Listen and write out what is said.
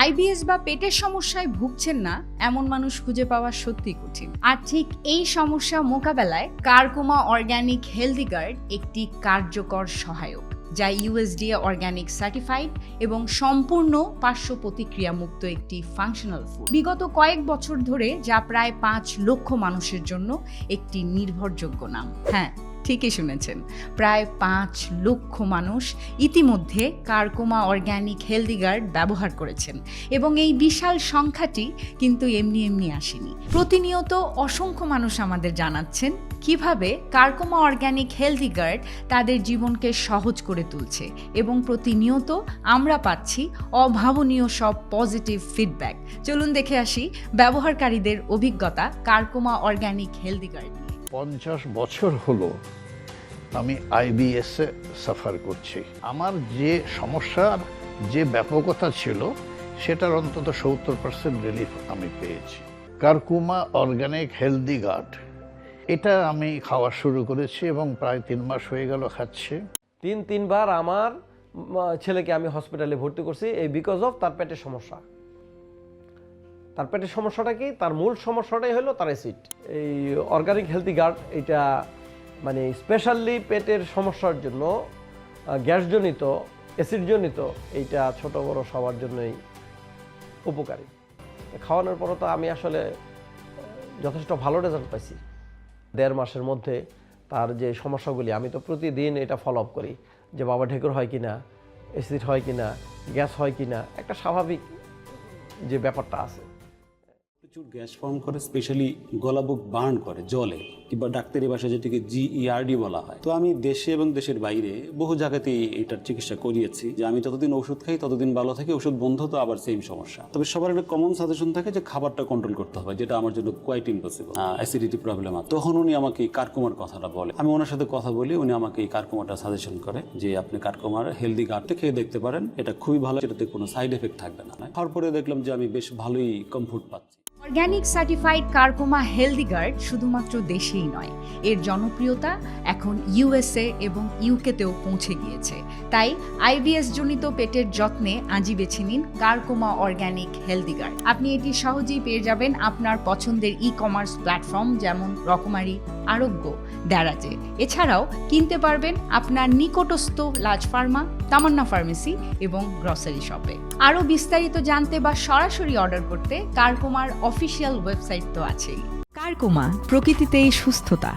IBS বা পেটের সমস্যায় ভুগছেন না এমন মানুষ খুঁজে পাওয়া সত্যি কঠিন। আর ঠিক এই সমস্যা মোকাবেলায় কারকোমা অর্গানিক হেলদি গার্ড একটি কার্যকর সহায়ক, যা ইউএসডিএ অর্গানিক সার্টিফাইড এবং সম্পূর্ণ পার্শ্ব প্রতিক্রিয়া মুক্ত একটি ফাংশনাল ফুড। বিগত কয়েক বছর ধরে যা প্রায় 5 লক্ষ মানুষের জন্য একটি নির্ভরযোগ্য নাম। হ্যাঁ, ঠিকই শুনেছেন, প্রায় 5 লক্ষ মানুষ ইতিমধ্যে কারকোমা অর্গানিক হেলদি গার্ড ব্যবহার করেছেন এবং এই বিশাল সংখ্যাটি কিন্তু এমনি আসেনি। প্রতিনিয়ত অসংখ্য মানুষ আমাদের জানাচ্ছেন কিভাবে কারকোমা অর্গানিক হেলদি গার্ড তাদের জীবনকে সহজ করে তুলছে এবং প্রতিনিয়ত আমরা পাচ্ছি অভাবনীয় সব পজিটিভ ফিডব্যাক। চলুন দেখে আসি ব্যবহারকারীদের অভিজ্ঞতা কারকোমা অর্গানিক হেলদি গার্ড। 50 বছর হলো আমি আইবিএসে সাফার করছি। আমার যে সমস্যার যে ব্যাপকতা ছিল সেটার অন্তত 70% রিলিফ আমি পেয়েছি। কারকোমা অর্গানিক হেলদি গার্ড এটা আমি খাওয়া শুরু করেছি এবং প্রায় 3 মাস হয়ে গেল খাচ্ছি। তিনবার আমার ছেলেকে আমি হসপিটালে ভর্তি করছি এই বিকজ অফ তার পেটের সমস্যা। তার পেটের সমস্যাটা কি? তার মূল সমস্যাটাই হলো তার অ্যাসিড। এই অর্গানিক হেলদি গার্ড এটা মানে স্পেশালি পেটের সমস্যার জন্য, গ্যাসজনিত, অ্যাসিডজনিত, এইটা ছোট বড় সবার জন্যই উপকারী। খাওয়ানোর পরও তো আমি আসলে যথেষ্ট ভালো রেজাল্ট পাইছি। 1.5 মাসের মধ্যে তার যে সমস্যাগুলি, আমি তো প্রতিদিন এটা ফলো আপ করি যে বাবা ঢেকুর হয় কিনা, অ্যাসিড হয় কিনা, গ্যাস হয় কিনা, একটা স্বাভাবিক যে ব্যাপারটা আছে। প্রচুর গ্যাস ফর্ম করে, স্পেশালি গলা বুক বার্ন করে জলে, কিংবা ডাক্তারি ভাষায় যেটিকে জিইআরডি বলা হয়। তো আমি দেশে এবং দেশের বাইরে বহু জায়গাতেই এটার চিকিৎসা করিয়েছি যে আমি যতদিন ওষুধ খাই ততদিন ভালো থাকে, ওষুধ বন্ধ তো আবার সেম সমস্যা। তবে সবার একটা কমন সাজেশন থাকে যে খাবারটা কন্ট্রোল করতে হবে, যেটা আমার জন্য কোয়াইট ইম্পসিবল। অ্যাসিডিটি প্রবলেম আছে, তখন উনি আমাকে এই কারকোমার কথাটা বলে। আমি ওনার সাথে কথা বলি, উনি আমাকে এই কারকোমাটা সাজেশন করে যে আপনি কারকোমার হেলদি গার্ডটা খেয়ে দেখতে পারেন, এটা খুবই ভালো, এটাতে কোনো সাইড এফেক্ট থাকবে না। তারপরে দেখলাম যে আমি বেশ ভালোই কমফোর্ট পাচ্ছি। অর্গানিক সার্টিফাইড কারকোমা হেলদি গার্ড শুধুমাত্র দেশেই নয়, এর জনপ্রিয়তা এখন ইউএসএ এবং ইউকেতেও পৌঁছে গিয়েছে। তাই আইবিএস জনিত পেটের যত্নে আজই বেছে নিন কারকোমা অর্গানিক হেলদি গার্ড। আপনি এটি সহজেই পেয়ে যাবেন আপনার পছন্দের ই-কমার্স প্ল্যাটফর্ম যেমন রকমারি, আরোগ্য, দারাজে। এছাড়াও কিনতে পারবেন আপনার নিকটস্থ লাজ ফার্মা, তামান্না ফার্মেসি এবং গ্রসারি শপে। আরও বিস্তারিত জানতে বা সরাসরি অর্ডার করতে কারকোমার অফিসিয়াল ওয়েবসাইট তো আছেই। কারকোমা, প্রকৃতিতেই সুস্থতা।